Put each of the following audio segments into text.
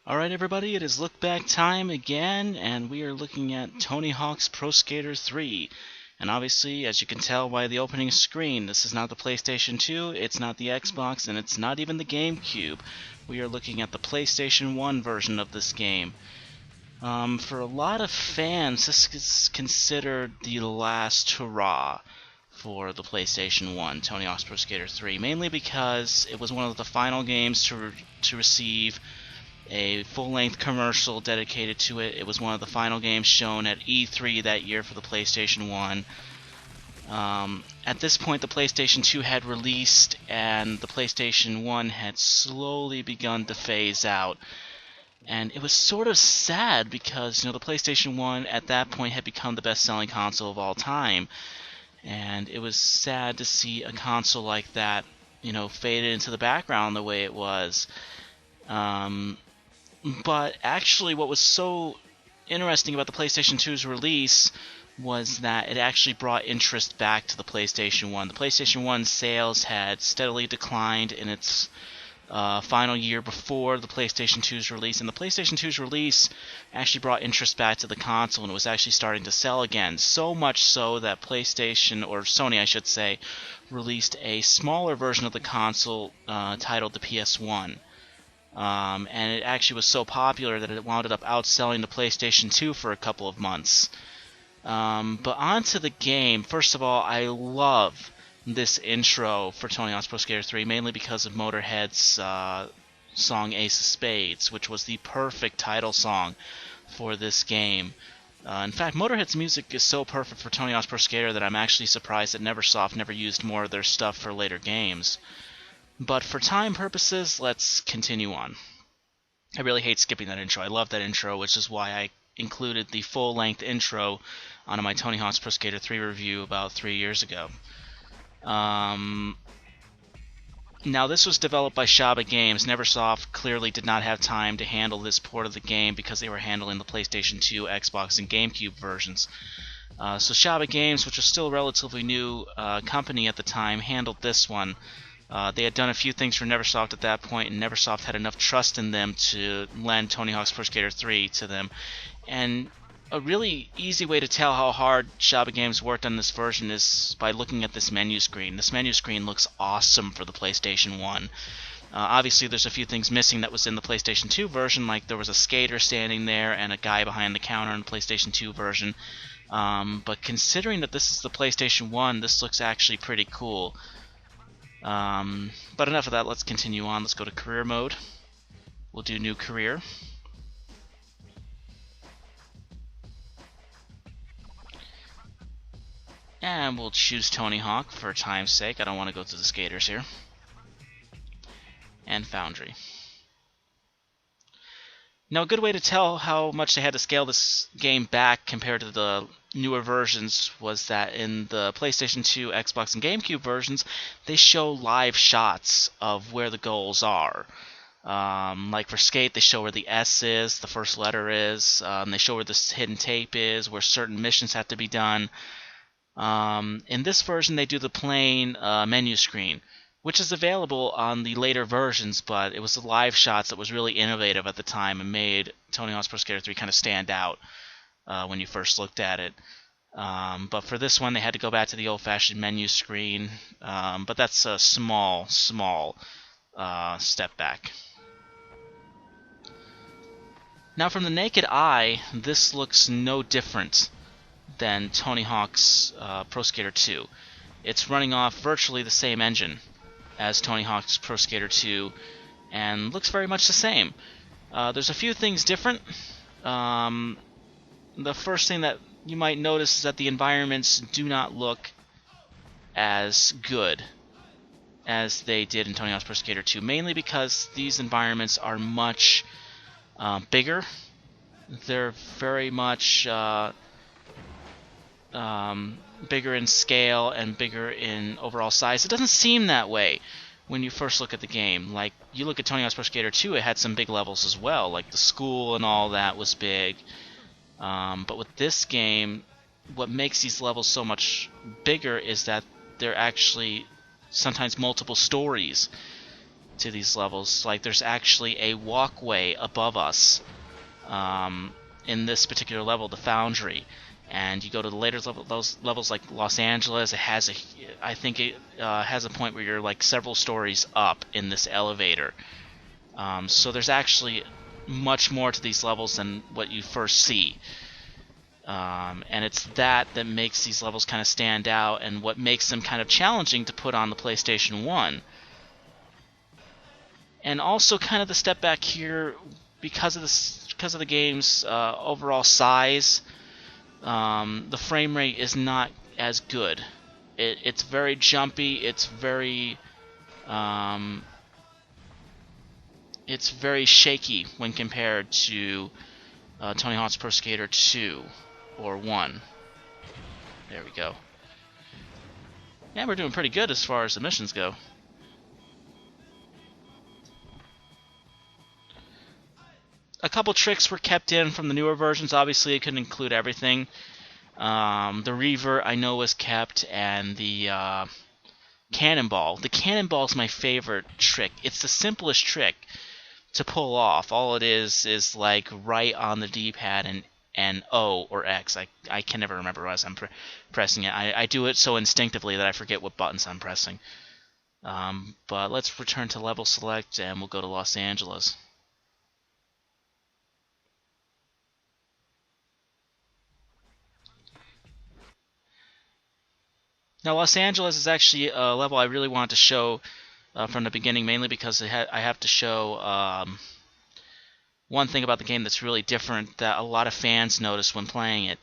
Alright everybody, it is Lookback time again, and we are looking at Tony Hawk's Pro Skater 3. And obviously, as you can tell by the opening screen, this is not the PlayStation 2, it's not the Xbox, and it's not even the GameCube. We are looking at the PlayStation 1 version of this game. For a lot of fans, this is considered the last hurrah for the PlayStation 1, Tony Hawk's Pro Skater 3, mainly because it was one of the final games to receive a full-length commercial dedicated to it. It was one of the final games shown at E3 that year for the PlayStation 1. At this point, the PlayStation 2 had released, and the PlayStation 1 had slowly begun to phase out. And it was sort of sad because, the PlayStation 1 at that point had become the best-selling console of all time. And it was sad to see a console like that, faded into the background the way it was. But actually, what was so interesting about the PlayStation 2's release was that it actually brought interest back to the PlayStation 1. The PlayStation 1 sales had steadily declined in its final year before the PlayStation 2's release, and the PlayStation 2's release actually brought interest back to the console, and it was actually starting to sell again. So much so that PlayStation, or Sony I should say, released a smaller version of the console titled the PS1. And it actually was so popular that it wound up outselling the PlayStation 2 for a couple of months. But on to the game. First of all, I love this intro for Tony Hawk's Pro Skater 3, mainly because of Motorhead's song Ace of Spades, which was the perfect title song for this game. In fact, Motorhead's music is so perfect for Tony Hawk's Pro Skater that I'm actually surprised that Neversoft never used more of their stuff for later games. But for time purposes, let's continue on. I really hate skipping that intro. I love that intro, which is why I included the full-length intro on my Tony Hawk's Pro Skater 3 review about 3 years ago. Now, this was developed by Shaba Games. Neversoft clearly did not have time to handle this port of the game because they were handling the PlayStation 2, Xbox, and GameCube versions. So Shaba Games, which was still a relatively new company at the time, handled this one. They had done a few things for Neversoft at that point, and Neversoft had enough trust in them to lend Tony Hawk's Pro Skater 3 to them. And a really easy way to tell how hard Shaba Games worked on this version is by looking at this menu screen. This menu screen looks awesome for the PlayStation 1. Obviously, there's a few things missing that was in the PlayStation 2 version, like there was a skater standing there and a guy behind the counter in the PlayStation 2 version. But considering that this is the PlayStation 1, this looks actually pretty cool. But enough of that, let's continue on. Let's go to career mode. We'll do new career. And we'll choose Tony Hawk for time's sake. I don't want to go to the skaters here. And Foundry. Now, a good way to tell how much they had to scale this game back compared to the newer versions was that in the PlayStation 2, Xbox, and GameCube versions, they show live shots of where the goals are. Like for Skate, they show where the S is, the first letter is, they show where the hidden tape is, where certain missions have to be done. In this version, they do the plain menu screen, which is available on the later versions, but it was the live shots that was really innovative at the time and made Tony Hawk's Pro Skater 3 kind of stand out when you first looked at it. But for this one, they had to go back to the old-fashioned menu screen, but that's a small step back. Now, from the naked eye, this looks no different than Tony Hawk's Pro Skater 2. It's running off virtually the same engine as Tony Hawk's Pro Skater 2, and looks very much the same. There's a few things different. The first thing that you might notice is that the environments do not look as good as they did in Tony Hawk's Pro Skater 2, mainly because these environments are much bigger. They're very much bigger in scale and bigger in overall size. It doesn't seem that way when you first look at the game. Like, you look at Tony Hawk's Pro Skater 2, it had some big levels as well, like the school and all that was big. But with this game, what makes these levels so much bigger is that they're actually sometimes multiple stories. to these levels. Like, there's actually a walkway above us in this particular level, the Foundry. And you go to the later levels like Los Angeles, I think it has a point where you're like several stories up in this elevator. So there's actually much more to these levels than what you first see. And it's that makes these levels kind of stand out, and what makes them kind of challenging to put on the PlayStation 1. And also kind of the step back here because of the game's overall size. The frame rate is not as good. It's very jumpy. It's very shaky when compared to Tony Hawk's Pro Skater 2 or 1. There we go. Yeah, we're doing pretty good as far as the missions go. A couple tricks were kept in from the newer versions. Obviously, it couldn't include everything. The Reaver, I know, was kept, and the Cannonball. The Cannonball is my favorite trick. It's the simplest trick to pull off. All it is like right on the D-pad and O or X. I can never remember as I'm pressing it. I do it so instinctively that I forget what buttons I'm pressing. But let's return to level select, and we'll go to Los Angeles. Now, Los Angeles is actually a level I really wanted to show from the beginning, mainly because I have to show one thing about the game that's really different that a lot of fans notice when playing it.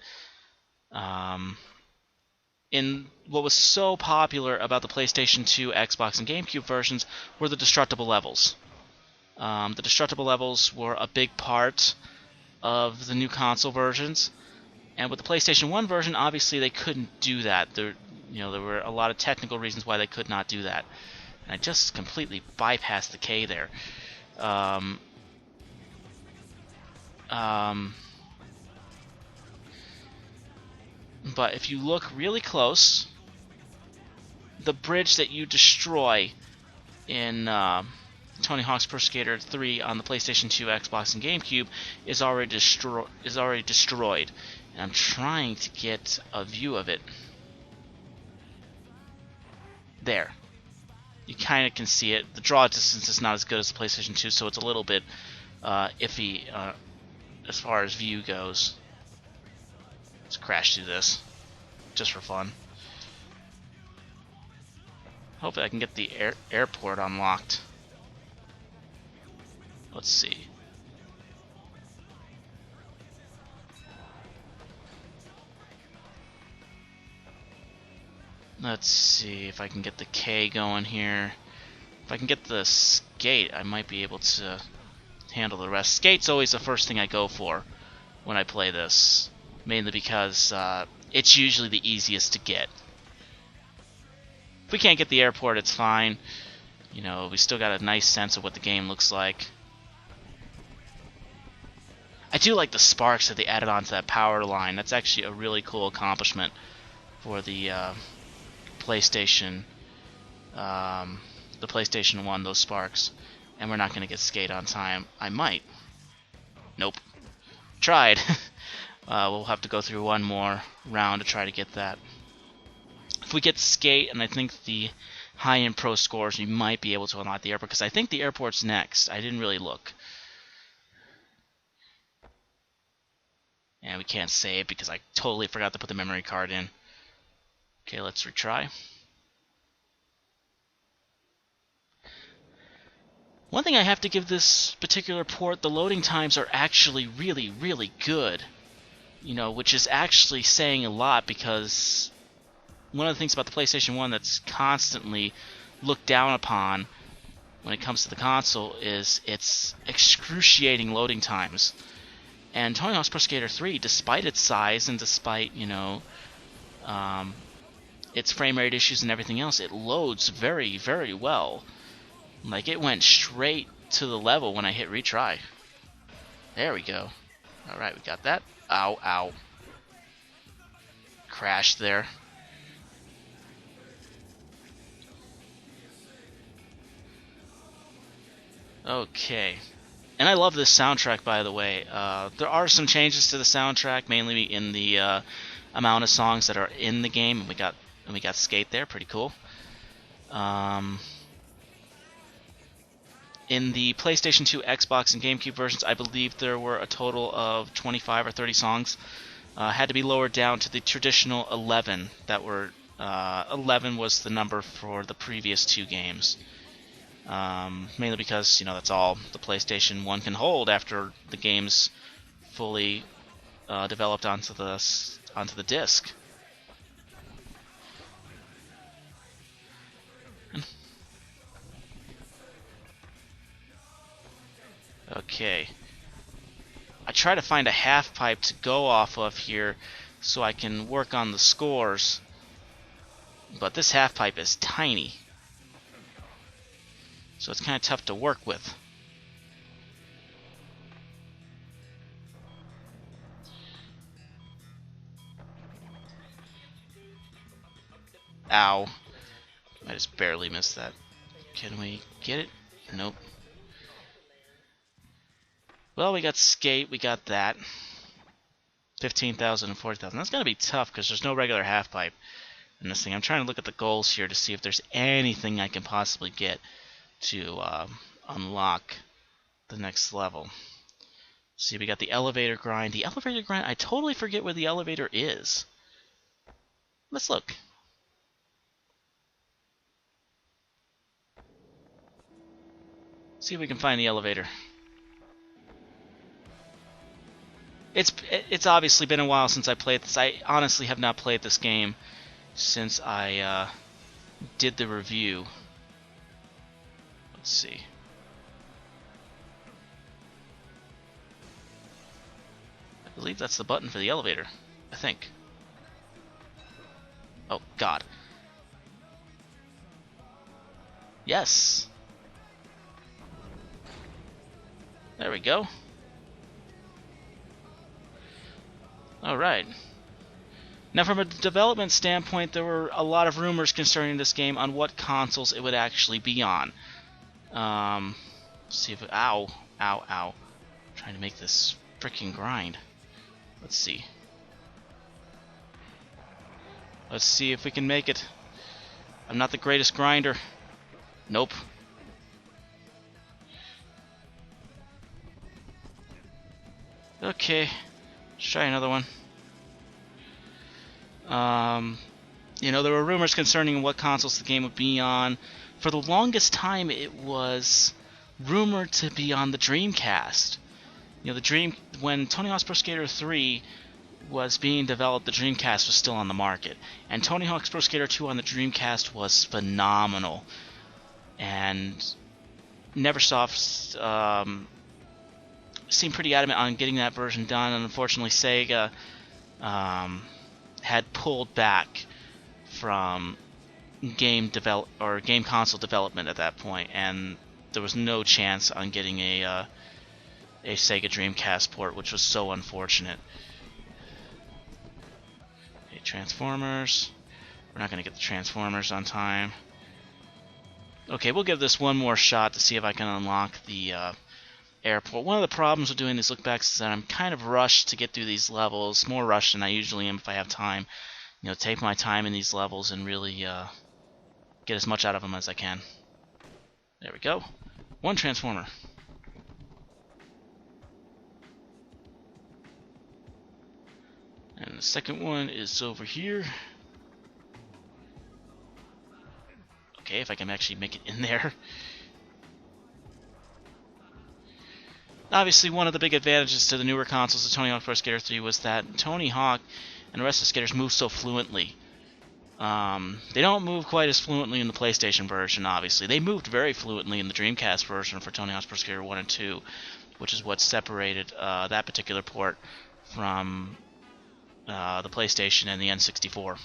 In what was so popular about the PlayStation 2, Xbox, and GameCube versions were the Destructible Levels. The Destructible Levels were a big part of the new console versions, and with the PlayStation 1 version, obviously they couldn't do that. There were a lot of technical reasons why they could not do that. And I just completely bypassed the K there. But if you look really close, the bridge that you destroy in Tony Hawk's Pro Skater 3 on the PlayStation 2, Xbox, and GameCube is already destroyed. And I'm trying to get a view of it. There. You kind of can see it. The draw distance is not as good as the PlayStation 2, so it's a little bit iffy as far as view goes. Let's crash through this, just for fun. Hopefully I can get the airport unlocked. Let's see. Let's see if I can get the K going here. If I can get the skate, I might be able to handle the rest. Skate's always the first thing I go for when I play this, mainly because it's usually the easiest to get. If we can't get the airport, it's fine. You know, we still got a nice sense of what the game looks like. I do like the sparks that they added onto that power line. That's actually a really cool accomplishment for the PlayStation 1, those sparks. And we're not going to get skate on time. I might. Nope. Tried. We'll have to go through one more round to try to get that. If we get skate, and I think the high-end pro scores, we might be able to unlock the airport, because I think the airport's next. I didn't really look. And we can't save because I totally forgot to put the memory card in. Okay, let's retry. One thing I have to give this particular port, the loading times are actually really, really good. You know, which is actually saying a lot, because one of the things about the PlayStation 1 that's constantly looked down upon when it comes to the console is its excruciating loading times. And Tony Hawk's Pro Skater 3, despite its size and despite, you know, its frame rate issues and everything else, it loads very, very well. Like, it went straight to the level when I hit retry. There we go. Alright, we got that. Ow, ow. Crashed there. Okay. And I love this soundtrack, by the way. There are some changes to the soundtrack, mainly in the amount of songs that are in the game. And we got Skate there, pretty cool. In the PlayStation 2, Xbox, and GameCube versions, I believe there were a total of 25 or 30 songs. Had to be lowered down to the traditional 11. That were 11 was the number for the previous two games. Mainly because, you know, that's all the PlayStation 1 can hold after the game's fully developed onto the disc. Okay. I try to find a half pipe to go off of here so I can work on the scores, but this half pipe is tiny, so it's kind of tough to work with. Ow. I just barely missed that. Can we get it? Nope. Well, we got Skate, we got that. 15,000 and 40,000. That's going to be tough because there's no regular half pipe in this thing. I'm trying to look at the goals here to see if there's anything I can possibly get to unlock the next level. See, we got the elevator grind. The elevator grind, I totally forget where the elevator is. Let's look. See if we can find the elevator. It's obviously been a while since I played this. I honestly have not played this game since I did the review. Let's see. I believe that's the button for the elevator. I think. Oh, God. Yes. There we go. Alright. Now, from a development standpoint, there were a lot of rumors concerning this game on what consoles it would actually be on. Let's see if it... Ow. Ow, ow. I'm trying to make this freaking grind. Let's see. Let's see if we can make it. I'm not the greatest grinder. Nope. Okay. Let's try another one. You know, there were rumors concerning what consoles the game would be on. For the longest time, it was rumored to be on the Dreamcast. You know, when Tony Hawk's Pro Skater 3 was being developed, the Dreamcast was still on the market. And Tony Hawk's Pro Skater 2 on the Dreamcast was phenomenal. And Neversoft seemed pretty adamant on getting that version done, and unfortunately Sega had pulled back from game console development at that point, and there was no chance on getting a Sega Dreamcast port, which was so unfortunate. Okay, Transformers. We're not going to get the Transformers on time. Okay, we'll give this one more shot to see if I can unlock the airport. One of the problems with doing these lookbacks is that I'm kind of rushed to get through these levels, more rushed than I usually am if I have time. You know, take my time in these levels and really get as much out of them as I can. There we go. One Transformer. And the second one is over here. Okay, if I can actually make it in there. Obviously, one of the big advantages to the newer consoles of Tony Hawk Pro Skater 3 was that Tony Hawk and the rest of the skaters move so fluently. They don't move quite as fluently in the PlayStation version, obviously. They moved very fluently in the Dreamcast version for Tony Hawk's Pro Skater 1 and 2, which is what separated that particular port from the PlayStation and the N64.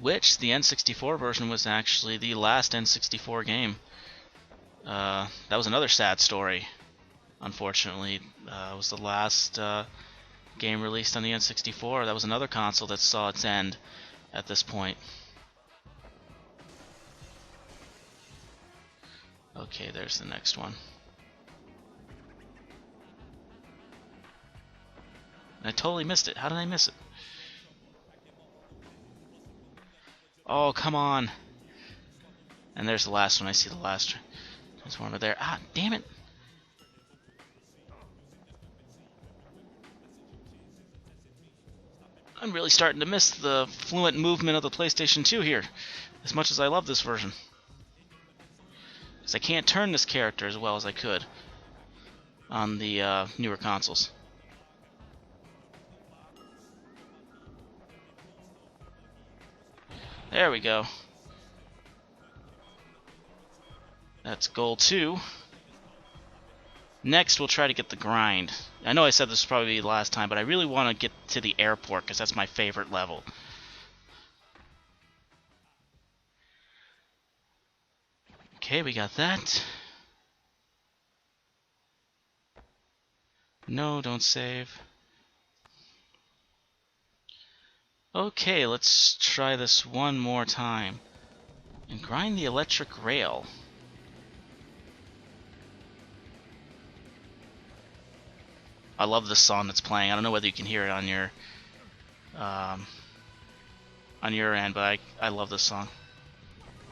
Which, the N64 version was actually the last N64 game. That was another sad story, unfortunately. It was the last game released on the N64. That was another console that saw its end at this point. Okay, there's the next one. I totally missed it. How did I miss it? Oh, come on. And there's the last one. I see the last transformer there. Ah, damn it. I'm really starting to miss the fluent movement of the PlayStation 2 here, as much as I love this version. Because I can't turn this character as well as I could on the newer consoles. There we go. That's goal 2. Next, we'll try to get the grind. I know I said this was probably the last time, but I really want to get to the airport because that's my favorite level. Okay, we got that. No, don't save. Okay, let's try this one more time. And grind the electric rail. I love this song that's playing. I don't know whether you can hear it on your end, but I love this song.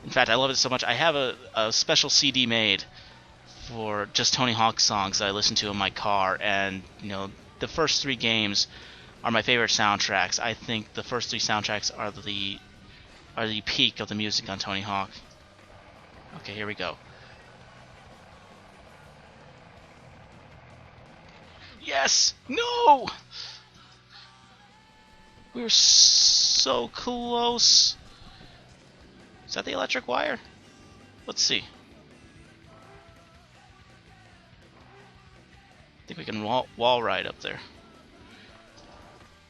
In fact, I love it so much. I have a special CD made for just Tony Hawk songs that I listen to in my car, and you know, the first 3 games are my favorite soundtracks. I think the first 3 soundtracks are the peak of the music on Tony Hawk. Okay, here we go. Yes! No! We were so close. Is that the electric wire? Let's see. I think we can wall ride up there.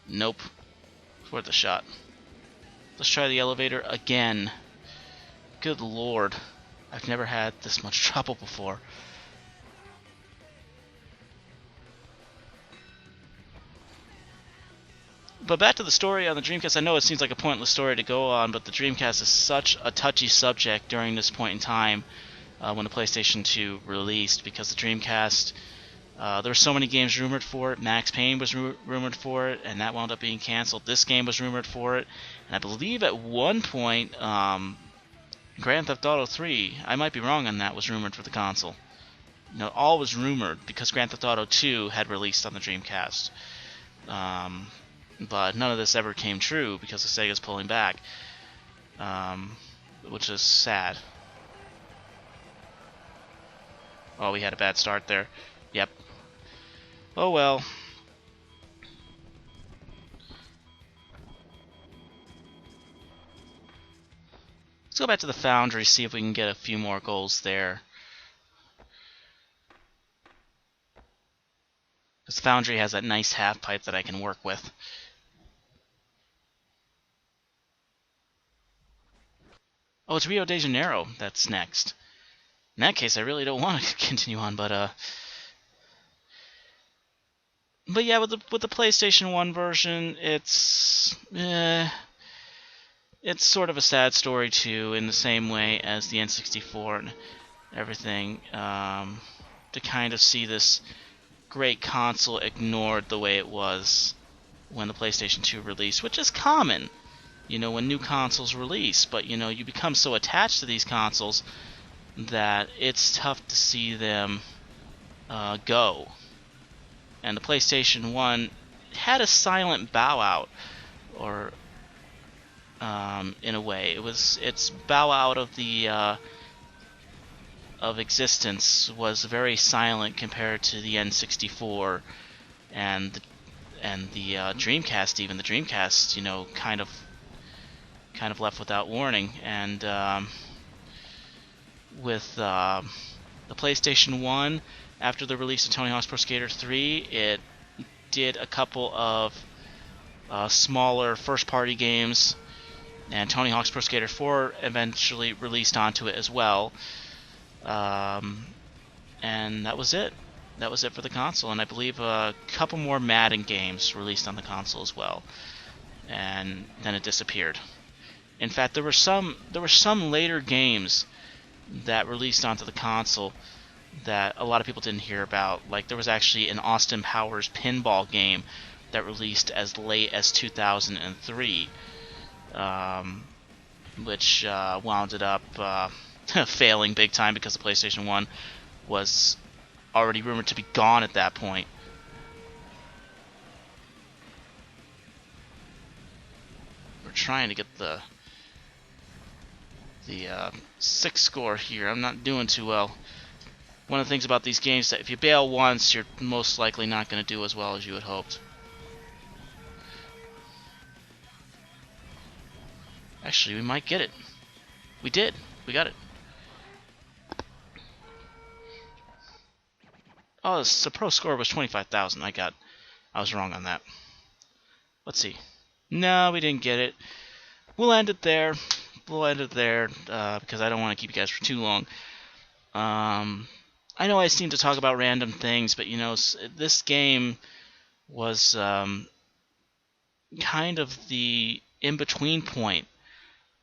Nope. It's worth a shot. Let's try the elevator again. Good lord. I've never had this much trouble before. But back to the story on the Dreamcast. I know it seems like a pointless story to go on, but the Dreamcast is such a touchy subject during this point in time when the PlayStation 2 released, because the Dreamcast, there were so many games rumored for it. Max Payne was rumored for it, and that wound up being canceled. This game was rumored for it, and I believe at one point Grand Theft Auto 3, I might be wrong on that, was rumored for the console. You know, all was rumored because Grand Theft Auto 2 had released on the Dreamcast. But none of this ever came true because of Sega's pulling back, which is sad. Oh, we had a bad start there. Yep. Oh well. Let's go back to the Foundry, see if we can get a few more goals there. Because the Foundry has that nice half pipe that I can work with. Oh, it's Rio de Janeiro that's next. In that case, I really don't want to continue on, but yeah, with the PlayStation 1 version, it's sort of a sad story too, in the same way as the N64 and everything. To kind of see this great console ignored the way it was when the PlayStation 2 released, which is common, you know, when new consoles release. But you know, you become so attached to these consoles that it's tough to see them go. And the PlayStation 1 had a silent bow out, or in a way, its bow out of the of existence was very silent compared to the N64 and the Dreamcast. Even the Dreamcast, you know, kind of left without warning. And with the PlayStation 1, after the release of Tony Hawk's Pro Skater 3, it did a couple of smaller first-party games, and Tony Hawk's Pro Skater 4 eventually released onto it as well. And that was it. That was it for the console, and I believe a couple more Madden games released on the console as well. And then it disappeared. In fact, there were some later games that released onto the console that a lot of people didn't hear about. Like, there was actually an Austin Powers pinball game that released as late as 2003, which wound up failing big time because the PlayStation 1 was already rumored to be gone at that point. We're trying to get the 6 score here. I'm not doing too well. One of the things about these games is that if you bail once, you're most likely not going to do as well as you had hoped. Actually, we might get it. We did. We got it. Oh, the pro score was 25,000. I was wrong on that. Let's see. No, we didn't get it. We'll end it there. Because I don't want to keep you guys for too long. I know I seem to talk about random things, but you know, this game was kind of the in-between point.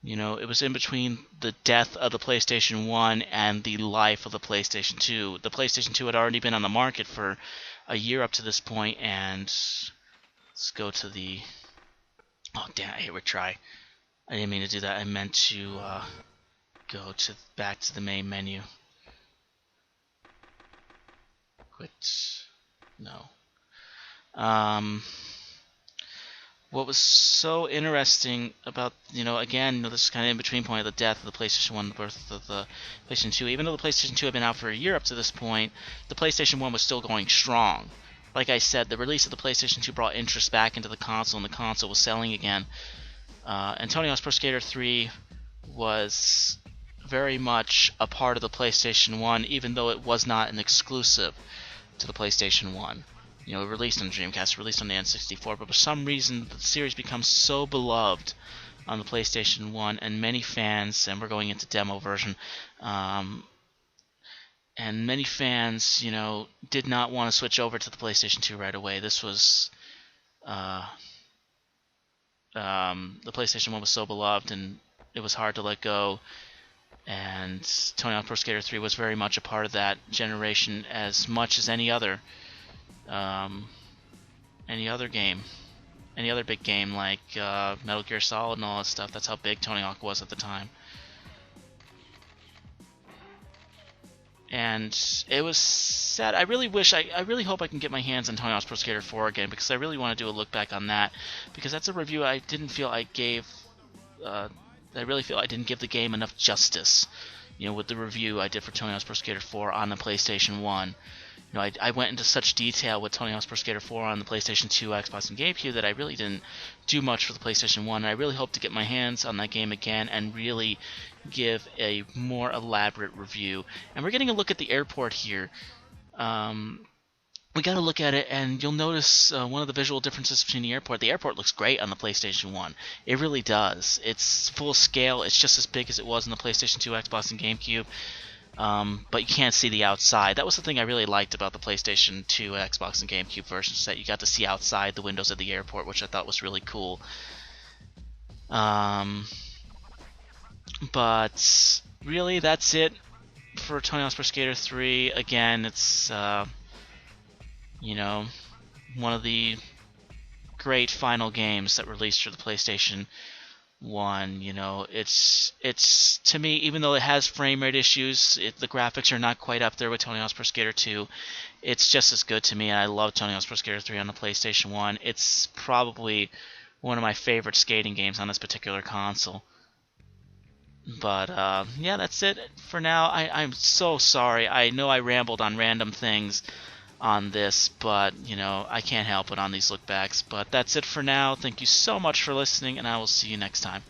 You know, it was in between the death of the PlayStation 1 and the life of the PlayStation 2. The PlayStation 2 had already been on the market for a year up to this point, and let's go to the... Oh, damn, I hit retry. I didn't mean to do that. I meant to go back to the main menu. Quit. No. What was so interesting about, you know, again, this is kind of in between point of the death of the PlayStation 1 and the birth of the PlayStation 2. Even though the PlayStation 2 had been out for a year up to this point, the PlayStation 1 was still going strong. Like I said, the release of the PlayStation 2 brought interest back into the console, and the console was selling again. And Tony Hawk's Pro Skater 3 was very much a part of the PlayStation 1, even though it was not an exclusive to the PlayStation 1. You know, it released on the Dreamcast, released on the N64, but for some reason the series becomes so beloved on the PlayStation 1, and many fans, and we're going into demo version, and many fans, you know, did not want to switch over to the PlayStation 2 right away. This was, the PlayStation 1 was so beloved, and it was hard to let go, and Tony Hawk Pro Skater 3 was very much a part of that generation as much as any other game, any other big game like Metal Gear Solid and all that stuff. That's how big Tony Hawk was at the time. And it was sad. I really hope I can get my hands on Tony Hawk's Pro Skater 4 again, because I really want to do a look back on that, because that's a review I didn't feel I gave. I really feel I didn't give the game enough justice. You know, with the review I did for Tony Hawk's Pro Skater 4 on the PlayStation 1. You know, I went into such detail with Tony Hawk's Pro Skater 4 on the PlayStation 2, Xbox, and GameCube that I really didn't do much for the PlayStation 1. And I really hope to get my hands on that game again and really give a more elaborate review. And we're getting a look at the airport here. We got to look at it, and you'll notice one of the visual differences between the airport. The airport looks great on the PlayStation 1. It really does. It's full scale. It's just as big as it was on the PlayStation 2, Xbox, and GameCube. But you can't see the outside. That was the thing I really liked about the PlayStation 2, Xbox, and GameCube versions, that you got to see outside the windows of the airport, which I thought was really cool. But really, that's it for Tony Hawk's Pro Skater 3. Again, it's you know, one of the great final games that released for the PlayStation 1. You know, it's to me, even though it has frame rate issues, the graphics are not quite up there with Tony Hawk's Pro Skater 2. It's just as good to me, and I love Tony Hawk's Pro Skater 3 on the PlayStation 1. It's probably one of my favorite skating games on this particular console. But yeah, that's it for now. I'm so sorry. I know I rambled on random things on this, but you know, I can't help it on these lookbacks. But that's it for now. Thank you so much for listening, and I will see you next time.